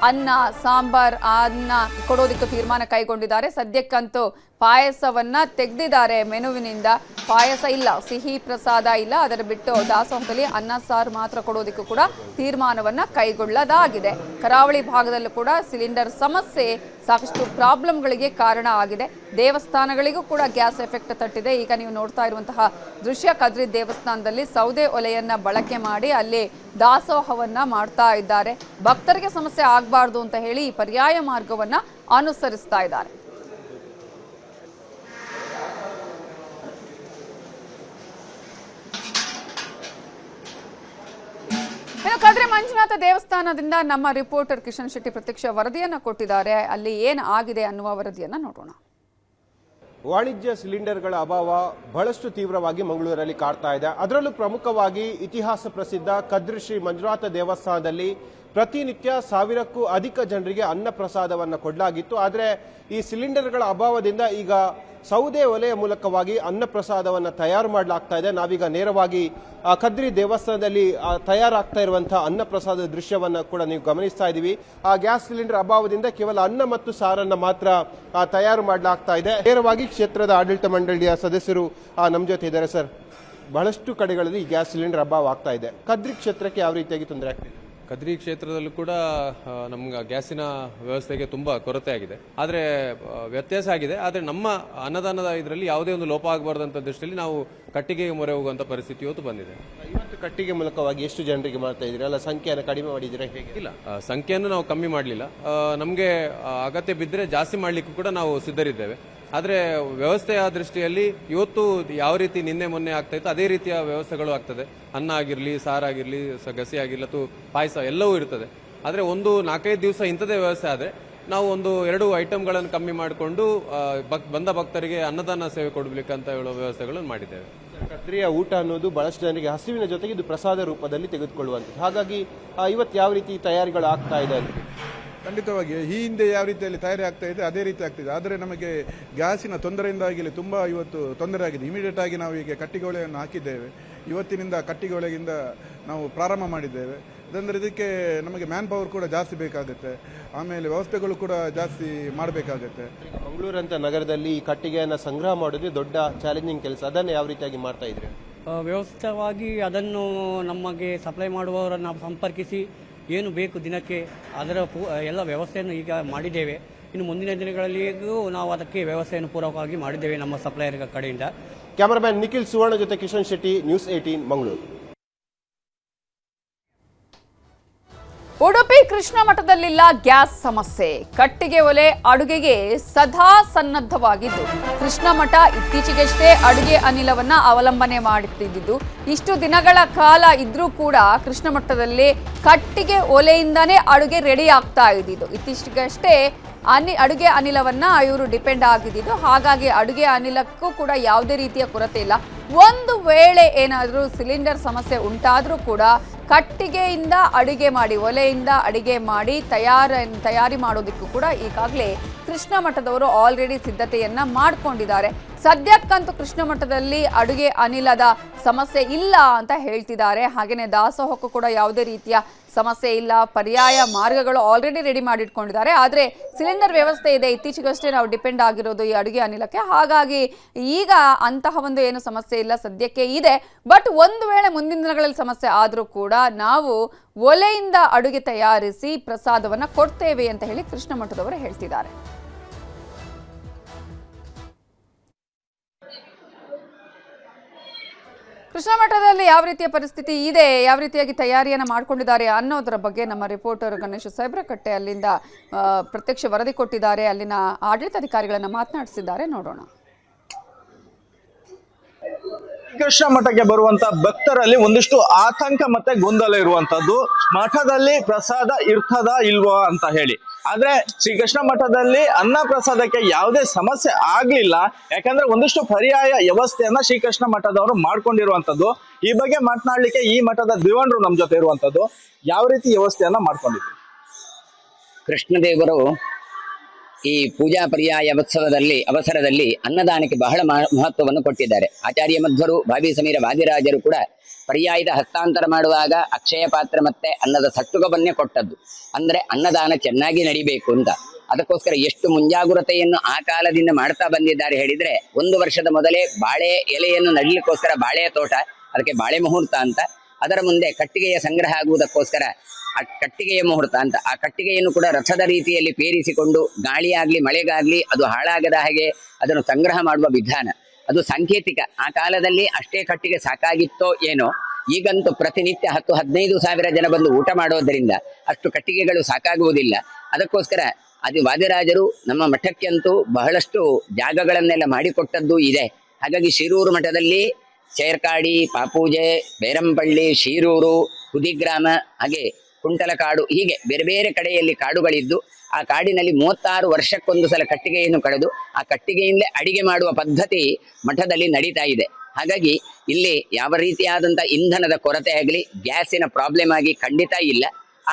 ಅನ್ನ ಸಾಂಬಾರ್ ಅನ್ನ ಕೊಡೋದಕ್ಕೆ ತೀರ್ಮಾನ ಕೈಗೊಂಡಿದ್ದಾರೆ. ಸದ್ಯಕ್ಕಂತೂ ಪಾಯಸವನ್ನ ತೆಗೆದಿದ್ದಾರೆ ಮೆನುವಿನಿಂದ. ಪಾಯಸ ಇಲ್ಲ, ಸಿಹಿ ಪ್ರಸಾದ ಇಲ್ಲ, ಅದರ ಬಿಟ್ಟು ದಾಸೋಹದಲ್ಲಿ ಅನ್ನ ಸಾರು ಮಾತ್ರ ಕೊಡೋದಕ್ಕೂ ಕೂಡ ತೀರ್ಮಾನವನ್ನ ಕೈಗೊಳ್ಳಲಾಗಿದೆ. ಕರಾವಳಿ ಭಾಗದಲ್ಲೂ ಕೂಡ ಸಿಲಿಂಡರ್ ಸಮಸ್ಯೆ ಸಾಕಷ್ಟು ಪ್ರಾಬ್ಲಮ್ಗಳಿಗೆ ಕಾರಣ ಆಗಿದೆ. ದೇವಸ್ಥಾನಗಳಿಗೂ ಕೂಡ ಗ್ಯಾಸ್ ಎಫೆಕ್ಟ್ ತಟ್ಟಿದೆ. ಈಗ ನೀವು ನೋಡ್ತಾ ಇರುವಂತಹ ದೃಶ್ಯ ಕದ್ರಿ ದೇವಸ್ಥಾನದಲ್ಲಿ ಸೌದೆ ಒಲೆಯನ್ನ ಬಳಕೆ ಮಾಡಿ ಅಲ್ಲಿ ದಾಸೋಹವನ್ನ ಮಾಡ್ತಾ ಇದ್ದಾರೆ. ಭಕ್ತರಿಗೆ ಸಮಸ್ಯೆ ಆಗಬಾರ್ದು ಅಂತ ಹೇಳಿ ಈ ಪರ್ಯಾಯ ಮಾರ್ಗವನ್ನ ಅನುಸರಿಸ್ತಾ ಇದ್ದಾರೆ. ಇನ್ನು ಕದ್ರಿ ಮಂಜುನಾಥ ದೇವಸ್ಥಾನದಿಂದ ನಮ್ಮ ರಿಪೋರ್ಟರ್ ಕಿಶನ್ ಶೆಟ್ಟಿ ಪ್ರತ್ಯಕ್ಷ ವರದಿಯನ್ನ ಕೊಟ್ಟಿದ್ದಾರೆ. ಅಲ್ಲಿ ಏನು ಆಗಿದೆ ಅನ್ನುವ ವರದಿಯನ್ನ ನೋಡೋಣ. ವಾಣಿಜ್ಯ ಸಿಲಿಂಡರ್ಗಳ ಅಭಾವ ಬಹಳಷ್ಟು ತೀವ್ರವಾಗಿ ಮಂಗಳೂರಲ್ಲಿ ಕಾಡ್ತಾ ಇದೆ. ಅದರಲ್ಲೂ ಪ್ರಮುಖವಾಗಿ ಇತಿಹಾಸ ಪ್ರಸಿದ್ಧ ಕದ್ರಿ ಶ್ರೀ ಮಂಜುನಾಥ ದೇವಸ್ಥಾನದಲ್ಲಿ ಪ್ರತಿನಿತ್ಯ 1000ಕ್ಕೂ ಅಧಿಕ ಜನರಿಗೆ ಅನ್ನ ಪ್ರಸಾದವನ್ನು ಕೊಡಲಾಗಿತ್ತು. ಆದರೆ ಈ ಸಿಲಿಂಡರ್ಗಳ ಅಭಾವದಿಂದ ಈಗ ಸೌದೆ ಒಲೆಯ ಮೂಲಕವಾಗಿ ಅನ್ನ ಪ್ರಸಾದವನ್ನು ತಯಾರು ಮಾಡಲಾಗ್ತಾ ಇದೆ. ನಾವೀಗ ನೇರವಾಗಿ ಕದ್ರಿ ದೇವಸ್ಥಾನದಲ್ಲಿ ತಯಾರಾಗ್ತಾ ಇರುವಂತಹ ಅನ್ನ ಪ್ರಸಾದದ ದೃಶ್ಯವನ್ನು ಕೂಡ ನೀವು ಗಮನಿಸ್ತಾ ಇದ್ದೀವಿ. ಆ ಗ್ಯಾಸ್ ಸಿಲಿಂಡರ್ ಅಭಾವದಿಂದ ಕೇವಲ ಅನ್ನ ಮತ್ತು ಸಾರನ್ನ ಮಾತ್ರ ತಯಾರು ಮಾಡಲಾಗ್ತಾ ಇದೆ. ನೇರವಾಗಿ ಕ್ಷೇತ್ರದ ಆಡಳಿತ ಮಂಡಳಿಯ ಸದಸ್ಯರು ನಮ್ಮ ಜೊತೆ ಇದ್ದಾರೆ. ಸರ್, ಬಹಳಷ್ಟು ಕಡೆಗಳಲ್ಲಿ ಈ ಗ್ಯಾಸ್ ಸಿಲಿಂಡರ್ ಅಭಾವ ಆಗ್ತಾ ಇದೆ. ಕದ್ರಿ ಕ್ಷೇತ್ರಕ್ಕೆ ಯಾವ ರೀತಿಯಾಗಿ ತೊಂದರೆ ಆಗ್ತಿದೆ? ಕದ್ರಿ ಕ್ಷೇತ್ರದಲ್ಲೂ ಕೂಡ ನಮ್ಗೆ ಗ್ಯಾಸಿನ ವ್ಯವಸ್ಥೆಗೆ ತುಂಬ ಕೊರತೆ ಆಗಿದೆ. ಆದರೆ ವ್ಯತ್ಯಾಸ ಆಗಿದೆ. ಆದರೆ ನಮ್ಮ ಅನ್ನದಾನದ ಇದರಲ್ಲಿ ಯಾವುದೇ ಒಂದು ಲೋಪ ಆಗಬಾರ್ದಂಥ ದೃಷ್ಟಿಯಲ್ಲಿ ನಾವು ಕಟ್ಟಿಗೆಗೆ ಮೊರೆ ಹೋಗುವಂಥ ಪರಿಸ್ಥಿತಿ ಇವತ್ತು ಬಂದಿದೆ. ಇವತ್ತು ಕಟ್ಟಿಗೆ ಮೂಲಕವಾಗಿ ಎಷ್ಟು ಜನರಿಗೆ ಮಾಡ್ತಾ ಇದ್ದೀರಾ? ಅಲ್ಲ, ಸಂಖ್ಯೆಯನ್ನು ಕಡಿಮೆ ಮಾಡಿದ್ದೀರಾ? ಹೇಗೆ? ಇಲ್ಲ, ಸಂಖ್ಯೆಯನ್ನು ನಾವು ಕಮ್ಮಿ ಮಾಡಲಿಲ್ಲ. ನಮಗೆ ಅಗತ್ಯ ಬಿದ್ದರೆ ಜಾಸ್ತಿ ಮಾಡಲಿಕ್ಕೂ ಕೂಡ ನಾವು ಸಿದ್ಧರಿದ್ದೇವೆ. ಆದರೆ ವ್ಯವಸ್ಥೆಯ ದೃಷ್ಟಿಯಲ್ಲಿ ಇವತ್ತು ಯಾವ ರೀತಿ ನಿನ್ನೆ ಮೊನ್ನೆ ಆಗ್ತಾ ಇತ್ತು ಅದೇ ರೀತಿಯ ವ್ಯವಸ್ಥೆಗಳು ಆಗ್ತದೆ. ಅನ್ನ ಆಗಿರಲಿ, ಸಾರಾಗಿರಲಿ, ಗಸಿ ಆಗಿರಲಿ ಅಥವಾ ಪಾಯಸ ಎಲ್ಲವೂ ಇರ್ತದೆ. ಆದರೆ ಒಂದು 4-5 ದಿವಸ ಇಂಥದೇ ವ್ಯವಸ್ಥೆ ಆದರೆ ನಾವು 1-2 ಐಟಮ್ಗಳನ್ನು ಕಮ್ಮಿ ಮಾಡಿಕೊಂಡು ಬಂದ ಭಕ್ತರಿಗೆ ಅನ್ನದಾನ ಸೇವೆ ಕೊಡಬೇಕಂತ ಹೇಳೋ ವ್ಯವಸ್ಥೆಗಳನ್ನು ಮಾಡಿದ್ದೇವೆ. ಕದ್ರಿಯ ಊಟ ಅನ್ನೋದು ಬಹಳಷ್ಟು ಜನರಿಗೆ ಹಸಿವಿನ ಜೊತೆಗೆ ಇದು ಪ್ರಸಾದ ರೂಪದಲ್ಲಿ ತೆಗೆದುಕೊಳ್ಳುವಂಥದ್ದು. ಹಾಗಾಗಿ ಇವತ್ತು ಯಾವ ರೀತಿ ತಯಾರಿಗಳು ಆಗ್ತಾ ಇದೆ ಅಂತ? ಖಂಡಿತವಾಗಿ ಈ ಹಿಂದೆ ಯಾವ ರೀತಿಯಲ್ಲಿ ತಯಾರಿ ಆಗ್ತಾ ಇದೆ ಅದೇ ರೀತಿ ಆಗ್ತಿದೆ. ಆದರೆ ನಮಗೆ ಗ್ಯಾಸಿನ ತೊಂದರೆಯಿಂದಾಗಿ ತುಂಬ ಇವತ್ತು ತೊಂದರೆ ಆಗಿದೆ. ಇಮಿಡಿಯೇಟ್ ಆಗಿ ನಾವು ಈಗ ಕಟ್ಟಿಗೆ ಒಲೆಯನ್ನು ಹಾಕಿದ್ದೇವೆ. ಇವತ್ತಿನಿಂದ ಕಟ್ಟಿಗೆ ಒಲೆಗಿಂದ ನಾವು ಪ್ರಾರಂಭ ಮಾಡಿದ್ದೇವೆ. ಅದಂದರೆ ಇದಕ್ಕೆ ನಮಗೆ ಮ್ಯಾನ್ ಪವರ್ ಕೂಡ ಜಾಸ್ತಿ ಬೇಕಾಗುತ್ತೆ. ಆಮೇಲೆ ವ್ಯವಸ್ಥೆಗಳು ಕೂಡ ಜಾಸ್ತಿ ಮಾಡಬೇಕಾಗುತ್ತೆ. ಮಂಗಳೂರಂತ ನಗರದಲ್ಲಿ ಈ ಕಟ್ಟಿಗೆಯನ್ನು ಸಂಗ್ರಹ ಮಾಡೋದೇ ದೊಡ್ಡ ಚಾಲೆಂಜಿಂಗ್ ಕೆಲಸ. ಅದನ್ನು ಯಾವ ರೀತಿಯಾಗಿ ಮಾಡ್ತಾ ಇದ್ರಿ? ವ್ಯವಸ್ಥಿತವಾಗಿ ಅದನ್ನು ನಮಗೆ ಸಪ್ಲೈ ಮಾಡುವವರನ್ನು ನಾವು ಸಂಪರ್ಕಿಸಿ ಏನು ಬೇಕು ದಿನಕ್ಕೆ ಅದರ ಎಲ್ಲ ವ್ಯವಸ್ಥೆಯನ್ನು ಈಗ ಮಾಡಿದ್ದೇವೆ. ಇನ್ನು ಮುಂದಿನ ದಿನಗಳಲ್ಲಿಯೂ ನಾವು ಅದಕ್ಕೆ ವ್ಯವಸ್ಥೆಯನ್ನು ಪೂರಕವಾಗಿ ಮಾಡಿದ್ದೇವೆ ನಮ್ಮ ಸಪ್ಲೈಯರ್ ಕಡೆಯಿಂದ. ಕ್ಯಾಮರಾಮನ್ ನಿಖಿಲ್ ಸುವರ್ಣ ಜೊತೆ ಕಿಶನ್ ಶೆಟ್ಟಿ, ನ್ಯೂಸ್ 18 ಮಂಗಳೂರು. ಉಡುಪಿ ಕೃಷ್ಣ ಮಠದಲ್ಲಿಲ್ಲ ಗ್ಯಾಸ್ ಸಮಸ್ಯೆ. ಕಟ್ಟಿಗೆ ಒಲೆ ಅಡುಗೆಗೆ ಸದಾ ಸನ್ನದ್ಧವಾಗಿದ್ದು ಕೃಷ್ಣ ಮಠ ಇತ್ತೀಚೆಗಷ್ಟೇ ಅಡುಗೆ ಅನಿಲವನ್ನ ಅವಲಂಬನೆ ಮಾಡುತ್ತಿದ್ದು ಇಷ್ಟು ದಿನಗಳ ಕಾಲ ಇದ್ರೂ ಕೂಡ ಕೃಷ್ಣ ಮಠದಲ್ಲಿ ಕಟ್ಟಿಗೆ ಒಲೆಯಿಂದಾನೇ ಅಡುಗೆ ರೆಡಿ ಆಗ್ತಾ ಇದ್ದಿದ್ದು. ಇತ್ತೀಚೆಗಷ್ಟೇ ಅಡುಗೆ ಅನಿಲವನ್ನ ಇವರು ಡಿಪೆಂಡ್ ಆಗಿದ್ದು. ಹಾಗಾಗಿ ಅಡುಗೆ ಅನಿಲಕ್ಕೂ ಕೂಡ ಯಾವುದೇ ರೀತಿಯ ಕೊರತೆ ಇಲ್ಲ. ಒಂದು ವೇಳೆ ಏನಾದರೂ ಸಿಲಿಂಡರ್ ಸಮಸ್ಯೆ ಉಂಟಾದರೂ ಕೂಡ ಕಟ್ಟಿಗೆಯಿಂದ ಅಡುಗೆ ಮಾಡಿ, ಒಲೆಯಿಂದ ಅಡುಗೆ ಮಾಡಿ ತಯಾರಿ ಮಾಡೋದಕ್ಕೂ ಕೂಡ ಈಗಾಗಲೇ ಕೃಷ್ಣ ಮಠದವರು ಆಲ್ರೆಡಿ ಸಿದ್ಧತೆಯನ್ನ ಮಾಡ್ಕೊಂಡಿದ್ದಾರೆ. ಸದ್ಯಕ್ಕಂತೂ ಕೃಷ್ಣ ಮಠದಲ್ಲಿ ಅಡುಗೆ ಅನಿಲದ ಸಮಸ್ಯೆ ಇಲ್ಲ ಅಂತ ಹೇಳ್ತಿದ್ದಾರೆ. ಹಾಗೆಯೇ ದಾಸೋಹಕ್ಕೂ ಕೂಡ ಯಾವುದೇ ರೀತಿಯ ಸಮಸ್ಯೆ ಇಲ್ಲ. ಪರ್ಯಾಯ ಮಾರ್ಗಗಳು ಆಲ್ರೆಡಿ ರೆಡಿ ಮಾಡಿಟ್ಕೊಂಡಿದ್ದಾರೆ. ಆದರೆ ಸಿಲಿಂಡರ್ ವ್ಯವಸ್ಥೆ ಇದೆ. ಇತ್ತೀಚೆಗಷ್ಟೇ ನಾವು ಡಿಪೆಂಡ್ ಆಗಿರೋದು ಈ ಅಡುಗೆ ಅನಿಲಕ್ಕೆ. ಹಾಗಾಗಿ ಈಗ ಅಂತಹ ಒಂದು ಏನು ಸಮಸ್ಯೆ ಇಲ್ಲ, ಸದ್ಯಕ್ಕೆ ಇದೆ. ಬಟ್ ಒಂದು ವೇಳೆ ಮುಂದಿನ ದಿನಗಳಲ್ಲಿ ಸಮಸ್ಯೆ ಆದರೂ ಕೂಡ ನಾವು ಒಲೆಯಿಂದ ಅಡುಗೆ ತಯಾರಿಸಿ ಪ್ರಸಾದವನ್ನು ಕೊಡ್ತೇವೆ ಅಂತ ಹೇಳಿ ಕೃಷ್ಣ ಮಠದವರು ಹೇಳ್ತಿದ್ದಾರೆ. ಕೃಷ್ಣ ಮಠದಲ್ಲಿ ಯಾವ ರೀತಿಯ ಪರಿಸ್ಥಿತಿ ಇದೆ, ಯಾವ ರೀತಿಯಾಗಿ ತಯಾರಿಯನ್ನು ಮಾಡ್ಕೊಂಡಿದ್ದಾರೆ ಅನ್ನೋದರ ಬಗ್ಗೆ ನಮ್ಮ ರಿಪೋರ್ಟರ್ ಗಣೇಶ್ ಸೈಬ್ರಕಟ್ಟೆ ಅಲ್ಲಿಂದ ಪ್ರತ್ಯಕ್ಷ ವರದಿ ಕೊಟ್ಟಿದ್ದಾರೆ. ಅಲ್ಲಿನ ಆಡಳಿತಾಧಿಕಾರಿಗಳನ್ನು ಮಾತನಾಡಿಸಿದ್ದಾರೆ, ನೋಡೋಣ. ಕೃಷ್ಣ ಮಠಕ್ಕೆ ಬರುವಂತ ಭಕ್ತರಲ್ಲಿ ಒಂದಿಷ್ಟು ಆತಂಕ ಮತ್ತೆ ಗೊಂದಲ ಇರುವಂತದ್ದು, ಮಠದಲ್ಲಿ ಪ್ರಸಾದ ಇರ್ತದ ಇಲ್ವಾ ಅಂತ ಹೇಳಿ. ಆದ್ರೆ ಶ್ರೀಕೃಷ್ಣ ಮಠದಲ್ಲಿ ಅನ್ನ ಪ್ರಸಾದಕ್ಕೆ ಯಾವುದೇ ಸಮಸ್ಯೆ ಆಗ್ಲಿಲ್ಲ. ಯಾಕಂದ್ರೆ ಒಂದಿಷ್ಟು ಪರ್ಯಾಯ ವ್ಯವಸ್ಥೆಯನ್ನ ಶ್ರೀಕೃಷ್ಣ ಮಠದವರು ಮಾಡ್ಕೊಂಡಿರುವಂತದ್ದು. ಈ ಬಗ್ಗೆ ಮಾತನಾಡ್ಲಿಕ್ಕೆ ಈ ಮಠದ ದಿವಾಣರು ನಮ್ ಜೊತೆ ಇರುವಂತದ್ದು. ಯಾವ ರೀತಿ ವ್ಯವಸ್ಥೆಯನ್ನ ಮಾಡ್ಕೊಂಡಿದ್ರು? ಕೃಷ್ಣದೇವರು ಈ ಪೂಜಾ ಪರ್ಯಾಯ ಅವಸರದಲ್ಲಿ ಅನ್ನದಾನಕ್ಕೆ ಬಹಳ ಮಹತ್ವವನ್ನು ಕೊಟ್ಟಿದ್ದಾರೆ. ಆಚಾರ್ಯ ಮಧ್ವರು, ಭಾವಿ ಸಮೀರ ವಾದಿರಾಜರು ಕೂಡ ಪರ್ಯಾಯದ ಹಸ್ತಾಂತರ ಮಾಡುವಾಗ ಅಕ್ಷಯ ಪಾತ್ರ ಮತ್ತೆ ಅನ್ನದ ಸಟ್ಟುಗವನ್ನೇ ಕೊಟ್ಟದ್ದು. ಅಂದ್ರೆ ಅನ್ನದಾನ ಚೆನ್ನಾಗಿ ನಡಿಬೇಕು ಅಂತ. ಅದಕ್ಕೋಸ್ಕರ ಎಷ್ಟು ಮುಂಜಾಗ್ರತೆಯನ್ನು ಆ ಕಾಲದಿಂದ ಮಾಡ್ತಾ ಬಂದಿದ್ದಾರೆ ಹೇಳಿದ್ರೆ, 1 ವರ್ಷದ ಮೊದಲೇ ಬಾಳೆ ಎಲೆಯನ್ನು ನಡಲಿಕ್ಕೋಸ್ಕರ ಬಾಳೆಯ ತೋಟ, ಅದಕ್ಕೆ ಬಾಳೆ ಮುಹೂರ್ತ ಅಂತ, ಅದರ ಮುಂದೆ ಕಟ್ಟಿಗೆಯ ಸಂಗ್ರಹ ಆಗುವುದಕ್ಕೋಸ್ಕರ ಆ ಕಟ್ಟಿಗೆಯ ಮುಹೂರ್ತ ಅಂತ, ಆ ಕಟ್ಟಿಗೆಯನ್ನು ಕೂಡ ರಥದ ರೀತಿಯಲ್ಲಿ ಪೇರಿಸಿಕೊಂಡು ಗಾಳಿಯಾಗ್ಲಿ ಮಳೆಗಾಗ್ಲಿ ಅದು ಹಾಳಾಗದ ಹಾಗೆ ಅದನ್ನು ಸಂಗ್ರಹ ಮಾಡುವ ವಿಧಾನ, ಅದು ಸಾಂಕೇತಿಕ. ಆ ಕಾಲದಲ್ಲಿ ಅಷ್ಟೇ ಕಟ್ಟಿಗೆ ಸಾಕಾಗಿತ್ತೋ ಏನೋ, ಈಗಂತೂ ಪ್ರತಿನಿತ್ಯ 10-15 ಸಾವಿರ ಜನ ಬಂದು ಊಟ ಮಾಡೋದರಿಂದ ಅಷ್ಟು ಕಟ್ಟಿಗೆಗಳು ಸಾಕಾಗುವುದಿಲ್ಲ. ಅದಕ್ಕೋಸ್ಕರ ಅದು ವಾದಿರಾಜರು ನಮ್ಮ ಮಠಕ್ಕೆಂತೂ ಬಹಳಷ್ಟು ಜಾಗಗಳನ್ನೆಲ್ಲ ಮಾಡಿಕೊಟ್ಟದ್ದು ಇದೆ. ಹಾಗಾಗಿ ಶಿರೂರು ಮಠದಲ್ಲಿ ಚೇರ್ಕಾಡಿ, ಪಾಪೂಜೆ, ಬೇರಂಪಳ್ಳಿ, ಶಿರೂರು, ಹುದಿಗ್ರಾಮ, ಹಾಗೆ ಕುಂಟಲಕಾಡು, ಹೀಗೆ ಬೇರೆ ಬೇರೆ ಕಡೆಯಲ್ಲಿ ಕಾಡುಗಳಿದ್ದು, ಆ ಕಾಡಿನಲ್ಲಿ 36 ವರ್ಷಕ್ಕೊಂದು ಸಲ ಕಟ್ಟಿಗೆಯನ್ನು ಕಳೆದು ಆ ಕಟ್ಟಿಗೆಯಿಂದಲೇ ಅಡಿಗೆ ಮಾಡುವ ಪದ್ಧತಿ ಮಠದಲ್ಲಿ ನಡೀತಾ ಇದೆ. ಹಾಗಾಗಿ ಇಲ್ಲಿ ಯಾವ ರೀತಿಯಾದಂಥ ಇಂಧನದ ಕೊರತೆ ಆಗಲಿ, ಗ್ಯಾಸಿನ ಪ್ರಾಬ್ಲಮ್ ಆಗಿ ಖಂಡಿತ ಇಲ್ಲ.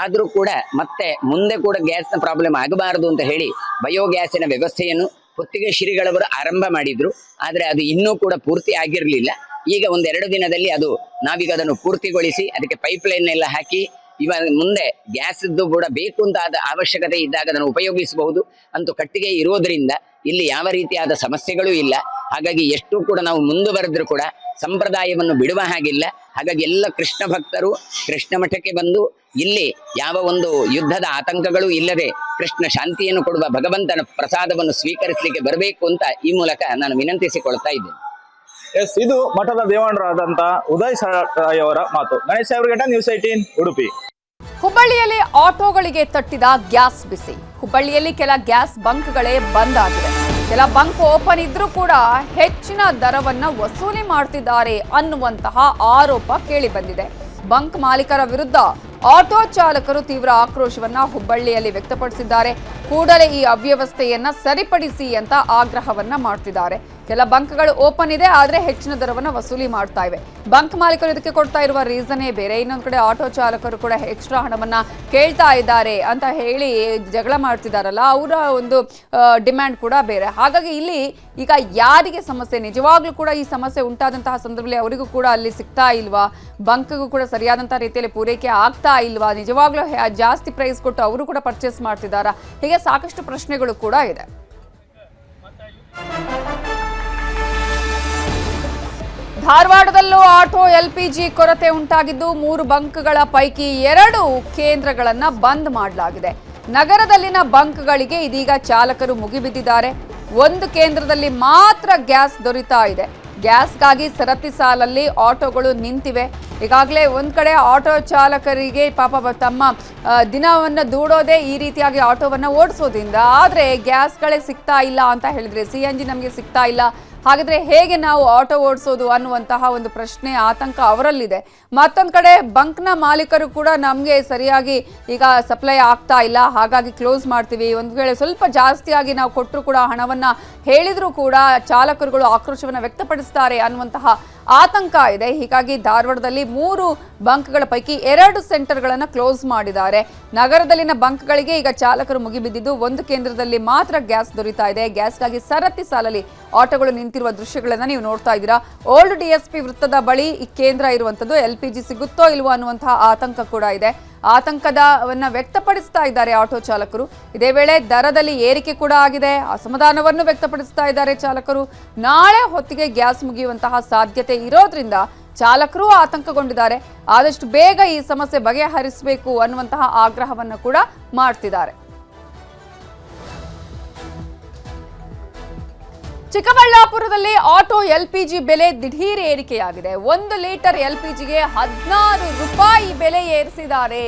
ಆದರೂ ಕೂಡ ಮತ್ತೆ ಮುಂದೆ ಕೂಡ ಗ್ಯಾಸ್ನ ಪ್ರಾಬ್ಲಮ್ ಆಗಬಾರದು ಅಂತ ಹೇಳಿ ಬಯೋಗ್ಯಾಸಿನ ವ್ಯವಸ್ಥೆಯನ್ನು ಪುತ್ತಿಗೆ ಶ್ರೀಗಳವರು ಆರಂಭ ಮಾಡಿದ್ರು. ಆದರೆ ಅದು ಇನ್ನೂ ಕೂಡ ಪೂರ್ತಿ ಆಗಿರಲಿಲ್ಲ. ಈಗ 1-2 ದಿನದಲ್ಲಿ ನಾವೀಗ ಅದನ್ನು ಪೂರ್ತಿಗೊಳಿಸಿ ಅದಕ್ಕೆ ಪೈಪ್ಲೈನ್ ಎಲ್ಲ ಹಾಕಿ ಇವಾಗ ಮುಂದೆ ಗ್ಯಾಸ್ದು ಕೂಡ ಬೇಕು ಅಂತ ಆದ ಅವಶ್ಯಕತೆ ಇದ್ದಾಗ ಅದನ್ನು ಉಪಯೋಗಿಸಬಹುದು. ಅಂತೂ ಕಟ್ಟಿಗೆ ಇರೋದ್ರಿಂದ ಇಲ್ಲಿ ಯಾವ ರೀತಿಯಾದ ಸಮಸ್ಯೆಗಳೂ ಇಲ್ಲ. ಹಾಗಾಗಿ ಎಷ್ಟು ಕೂಡ ನಾವು ಮುಂದುವರೆದ್ರೂ ಕೂಡ ಸಂಪ್ರದಾಯವನ್ನು ಬಿಡುವ ಹಾಗಿಲ್ಲ. ಹಾಗಾಗಿ ಎಲ್ಲ ಕೃಷ್ಣ ಭಕ್ತರು ಕೃಷ್ಣ ಮಠಕ್ಕೆ ಬಂದು ಇಲ್ಲಿ ಯಾವ ಒಂದು ಯುದ್ಧದ ಆತಂಕಗಳು ಇಲ್ಲದೆ ಕೃಷ್ಣ ಶಾಂತಿಯನ್ನು ಕೊಡುವ ಭಗವಂತನ ಪ್ರಸಾದವನ್ನು ಸ್ವೀಕರಿಸಲಿಕ್ಕೆ ಬರಬೇಕು ಅಂತ ಈ ಮೂಲಕ ನಾನು ವಿನಂತಿಸಿಕೊಳ್ತಾ ಇದ್ದೇನೆ. ಎಸ್, ಇದು ಮಠದ ದೇವಾಣರಾದಂತ ಉದಯ್ ಸರಾಯ್ ಅವರ ಮಾತು. ಗಣೇಶ್ ಅವರಿಗೆ ನ್ಯೂಸ್ 18 ಉಡುಪಿ. ಹುಬ್ಬಳ್ಳಿಯಲ್ಲಿ ಆಟೋಗಳಿಗೆ ತಟ್ಟಿದ ಗ್ಯಾಸ್ ಬಿಸಿ. ಹುಬ್ಬಳ್ಳಿಯಲ್ಲಿ ಕೆಲ ಗ್ಯಾಸ್ ಬಂಕ್ಗಳೇ ಬಂದ್ ಆಗಿದೆ. ಕೆಲ ಬಂಕ್ ಓಪನ್ ಇದ್ರೂ ಕೂಡ ಹೆಚ್ಚಿನ ದರವನ್ನ ವಸೂಲಿ ಮಾಡ್ತಿದ್ದಾರೆ ಅನ್ನುವಂತಹ ಆರೋಪ ಕೇಳಿ ಬಂದಿದೆ. ಬಂಕ್ ಮಾಲೀಕರ ವಿರುದ್ಧ ಆಟೋ ಚಾಲಕರು ತೀವ್ರ ಆಕ್ರೋಶವನ್ನ ಹುಬ್ಬಳ್ಳಿಯಲ್ಲಿ ವ್ಯಕ್ತಪಡಿಸಿದ್ದಾರೆ. ಕೂಡಲೇ ಈ ಅವ್ಯವಸ್ಥೆಯನ್ನ ಸರಿಪಡಿಸಿ ಅಂತ ಆಗ್ರಹವನ್ನ ಮಾಡ್ತಿದ್ದಾರೆ. ಕೆಲ ಬಂಕ್ಗಳು ಓಪನ್ ಇದೆ, ಆದ್ರೆ ಹೆಚ್ಚಿನ ದರವನ್ನ ವಸೂಲಿ ಮಾಡ್ತಾ ಇವೆ. ಬಂಕ್ ಮಾಲೀಕರು ಇದಕ್ಕೆ ಕೊಡ್ತಾ ಇರುವ ರೀಸನ್ನೇ ಬೇರೆ. ಇನ್ನೊಂದು ಕಡೆ ಆಟೋ ಚಾಲಕರು ಕೂಡ ಎಕ್ಸ್ಟ್ರಾ ಹಣವನ್ನ ಕೇಳ್ತಾ ಇದ್ದಾರೆ ಅಂತ ಹೇಳಿ ಜಗಳ ಮಾಡ್ತಿದಾರಲ್ಲ, ಅವರ ಒಂದು ಡಿಮ್ಯಾಂಡ್ ಕೂಡ ಬೇರೆ. ಹಾಗಾಗಿ ಇಲ್ಲಿ ಈಗ ಯಾರಿಗೆ ಸಮಸ್ಯೆ, ನಿಜವಾಗ್ಲೂ ಕೂಡ ಈ ಸಮಸ್ಯೆ ಉಂಟಾದಂತಹ ಸಂದರ್ಭದಲ್ಲಿ ಅವರಿಗೂ ಕೂಡ ಅಲ್ಲಿ ಸಿಗ್ತಾ ಇಲ್ವಾ, ಬಂಕ್ಗೂ ಕೂಡ ಸರಿಯಾದಂತಹ ರೀತಿಯಲ್ಲಿ ಪೂರೈಕೆ ಆಗ್ತಾ ಇಲ್ವಾ, ನಿಜವಾಗ್ಲೂ ಜಾಸ್ತಿ ಪ್ರೈಸ್ ಕೊಟ್ಟು ಅವರು ಕೂಡ ಪರ್ಚೇಸ್ ಮಾಡ್ತಿದ್ದಾರಾ, ಹೀಗೆ ಸಾಕಷ್ಟು ಪ್ರಶ್ನೆಗಳು ಕೂಡ ಇದೆ. ಧಾರವಾಡದಲ್ಲೂ ಆಟೋ LPG ಕೊರತೆ ಉಂಟಾಗಿದ್ದು 3 ಬಂಕ್ಗಳ ಪೈಕಿ 2 ಕೇಂದ್ರಗಳನ್ನ ಬಂದ್ ಮಾಡಲಾಗಿದೆ. ನಗರದಲ್ಲಿನ ಬಂಕ್ಗಳಿಗೆ ಇದೀಗ ಚಾಲಕರು ಮುಗಿಬಿದ್ದಿದ್ದಾರೆ. 1 ಕೇಂದ್ರದಲ್ಲಿ ಮಾತ್ರ ಗ್ಯಾಸ್ ದೊರೀತಾ ಇದೆ. ಗ್ಯಾಸ್ಗಾಗಿ ಸರತಿ ಸಾಲಲ್ಲಿ ಆಟೋಗಳು ನಿಂತಿವೆ. ಈಗಾಗಲೇ ಒಂದ್ ಕಡೆ ಆಟೋ ಚಾಲಕರಿಗೆ ಪಾಪ ತಮ್ಮ ದಿನವನ್ನು ದೂಡೋದೇ ಈ ರೀತಿಯಾಗಿ ಆಟೋವನ್ನ ಓಡಿಸೋದ್ರಿಂದ, ಆದ್ರೆ ಗ್ಯಾಸ್ಗಳೇ ಸಿಗ್ತಾ ಇಲ್ಲ ಅಂತ ಹೇಳಿದ್ರೆ, CNG ನಮಗೆ ಸಿಗ್ತಾ ಇಲ್ಲ, ಹಾಗಾದ್ರೆ ಹೇಗೆ ನಾವು ಆಟೋ ಓಡಿಸೋದು ಅನ್ನುವಂತಹ ಒಂದು ಪ್ರಶ್ನೆ, ಆತಂಕ ಅವರಲ್ಲಿದೆ. ಮತ್ತೊಂದು ಕಡೆ ಬಂಕ್ನ ಮಾಲೀಕರು ಕೂಡ ನಮಗೆ ಸರಿಯಾಗಿ ಈಗ ಸಪ್ಲೈ ಆಗ್ತಾ ಇಲ್ಲ, ಹಾಗಾಗಿ ಕ್ಲೋಸ್ ಮಾಡ್ತೀವಿ, ಒಂದು ವೇಳೆ ಸ್ವಲ್ಪ ಜಾಸ್ತಿಯಾಗಿ ನಾವು ಕೊಟ್ಟರು ಕೂಡ ಹಣವನ್ನ ಹೇಳಿದ್ರು ಕೂಡ ಚಾಲಕರುಗಳು ಆಕ್ರೋಶವನ್ನು ವ್ಯಕ್ತಪಡಿಸ್ತಾರೆ ಅನ್ನುವಂತಹ ಆತಂಕ ಇದೆ. ಹೀಗಾಗಿ ಧಾರವಾಡದಲ್ಲಿ 3 ಬಂಕ್ಗಳ ಪೈಕಿ 2 ಸೆಂಟರ್ಗಳನ್ನು ಕ್ಲೋಸ್ ಮಾಡಿದ್ದಾರೆ. ನಗರದಲ್ಲಿನ ಬಂಕ್ಗಳಿಗೆ ಈಗ ಚಾಲಕರು ಮುಗಿಬಿದ್ದಿದ್ದು 1 ಕೇಂದ್ರದಲ್ಲಿ ಮಾತ್ರ ಗ್ಯಾಸ್ ದೊರೀತಾ ಇದೆ. ಗ್ಯಾಸ್ಗಾಗಿ ಸರತಿ ಸಾಲಲ್ಲಿ ಆಟೋಗಳು ನಿಂತಿರುವ ದೃಶ್ಯಗಳನ್ನ ನೀವು ನೋಡ್ತಾ ಇದ್ದೀರಾ. ಓಲ್ಡ್ DSP ವೃತ್ತದ ಬಳಿ ಈ ಕೇಂದ್ರ ಇರುವಂತದ್ದು. LPG ಸಿಗುತ್ತೋ ಇಲ್ವೋ ಅನ್ನುವಂತಹ ಆತಂಕ ಕೂಡ ಇದೆ. ಆತಂಕದವನ್ನ ವ್ಯಕ್ತಪಡಿಸ್ತಾ ಇದ್ದಾರೆ ಆಟೋ ಚಾಲಕರು. ಇದೇ ವೇಳೆ ದರದಲ್ಲಿ ಏರಿಕೆ ಕೂಡ ಆಗಿದೆ. ಅಸಮಾಧಾನವನ್ನು ವ್ಯಕ್ತಪಡಿಸ್ತಾ ಇದ್ದಾರೆ ಚಾಲಕರು. ನಾಳೆ ಹೊತ್ತಿಗೆ ಗ್ಯಾಸ್ ಮುಗಿಯುವಂತಹ ಸಾಧ್ಯತೆ ಇರೋದ್ರಿಂದ ಚಾಲಕರು ಆತಂಕಗೊಂಡಿದ್ದಾರೆ. ಆದಷ್ಟು ಬೇಗ ಈ ಸಮಸ್ಯೆ ಬಗೆಹರಿಸಬೇಕು ಅನ್ನುವಂತಹ ಆಗ್ರಹವನ್ನು ಕೂಡ ಮಾಡ್ತಿದ್ದಾರೆ. ಚಿಕ್ಕಬಳ್ಳಾಪುರದಲ್ಲಿ ಆಟೋ LPG ಬೆಲೆ ದಿಢೀರ್ ಏರಿಕೆಯಾಗಿದೆ. 1 ಲೀಟರ್ LPGಗೆ 16 ರೂಪಾಯಿ ಬೆಲೆ ಏರಿಸಿದ್ದಾರೆ.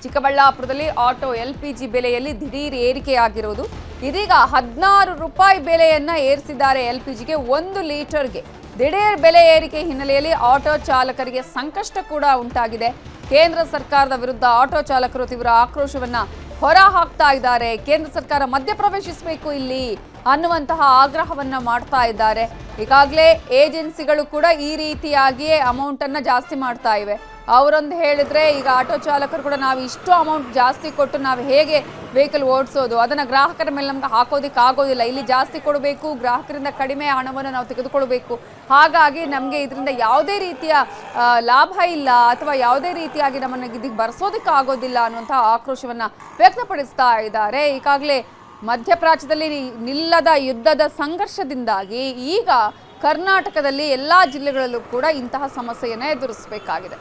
ಚಿಕ್ಕಬಳ್ಳಾಪುರದಲ್ಲಿ ಆಟೋ LPG ಬೆಲೆಯಲ್ಲಿ ದಿಢೀರ್ ಏರಿಕೆಯಾಗಿರುವುದು. ಇದೀಗ 16 ರೂಪಾಯಿ ಬೆಲೆಯನ್ನ ಏರಿಸಿದ್ದಾರೆ LPGಗೆ 1 ಲೀಟರ್ಗೆ. ದಿಢೀರ್ ಬೆಲೆ ಏರಿಕೆ ಹಿನ್ನೆಲೆಯಲ್ಲಿ ಆಟೋ ಚಾಲಕರಿಗೆ ಸಂಕಷ್ಟ ಕೂಡ ಉಂಟಾಗಿದೆ. ಕೇಂದ್ರ ಸರ್ಕಾರದ ವಿರುದ್ಧ ಆಟೋ ಚಾಲಕರು ತೀವ್ರ ಆಕ್ರೋಶವನ್ನ ಹೊರ ಹಾಕ್ತಾ ಇದ್ದಾರೆ. ಕೇಂದ್ರ ಸರ್ಕಾರ ಮಧ್ಯಪ್ರವೇಶಿಸಬೇಕು ಇಲ್ಲಿ ಅನ್ನುವಂತಹ ಆಗ್ರಹವನ್ನ ಮಾಡ್ತಾ ಇದ್ದಾರೆ. ಈಗಾಗಲೇ ಏಜೆನ್ಸಿಗಳು ಕೂಡ ಈ ರೀತಿಯಾಗಿಯೇ ಅಮೌಂಟ್ ಅನ್ನ ಜಾಸ್ತಿ ಮಾಡ್ತಾ ಇವೆ. ಅವರೊಂದು ಹೇಳಿದ್ರೆ ಈಗ ಆಟೋ ಚಾಲಕರು ಕೂಡ ನಾವು ಇಷ್ಟು ಅಮೌಂಟ್ ಜಾಸ್ತಿ ಕೊಟ್ಟು ನಾವು ಹೇಗೆ ವೆಹಿಕಲ್ ಓಡಿಸೋದು, ಅದನ್ನ ಗ್ರಾಹಕರ ಮೇಲೆ ನಮ್ಗೆ ಹಾಕೋದಿಕ್ಕೆ ಆಗೋದಿಲ್ಲ, ಇಲ್ಲಿ ಜಾಸ್ತಿ ಕೊಡಬೇಕು, ಗ್ರಾಹಕರಿಂದ ಕಡಿಮೆ ಹಣವನ್ನು ನಾವು ತೆಗೆದುಕೊಳ್ಬೇಕು, ಹಾಗಾಗಿ ನಮಗೆ ಇದರಿಂದ ಯಾವುದೇ ರೀತಿಯ ಲಾಭ ಇಲ್ಲ ಅಥವಾ ಯಾವುದೇ ರೀತಿಯಾಗಿ ನಮ್ಮನ್ನ ಇದಕ್ಕೆ ಬರ್ಸೋದಕ್ಕೆ ಆಗೋದಿಲ್ಲ ಅನ್ನುವಂತಹ ಆಕ್ರೋಶವನ್ನ ವ್ಯಕ್ತಪಡಿಸ್ತಾ ಇದ್ದಾರೆ. ಈಗಾಗಲೇ ಮಧ್ಯಪ್ರಾಚ್ಯದಲ್ಲಿ ನಿಲ್ಲದ ಯುದ್ಧದ ಸಂಘರ್ಷದಿಂದಾಗಿ ಈಗ ಕರ್ನಾಟಕದಲ್ಲಿ ಎಲ್ಲ ಜಿಲ್ಲೆಗಳಲ್ಲೂ ಕೂಡ ಇಂತಹ ಸಮಸ್ಯೆಯನ್ನು ಎದುರಿಸಬೇಕಾಗಿದೆ.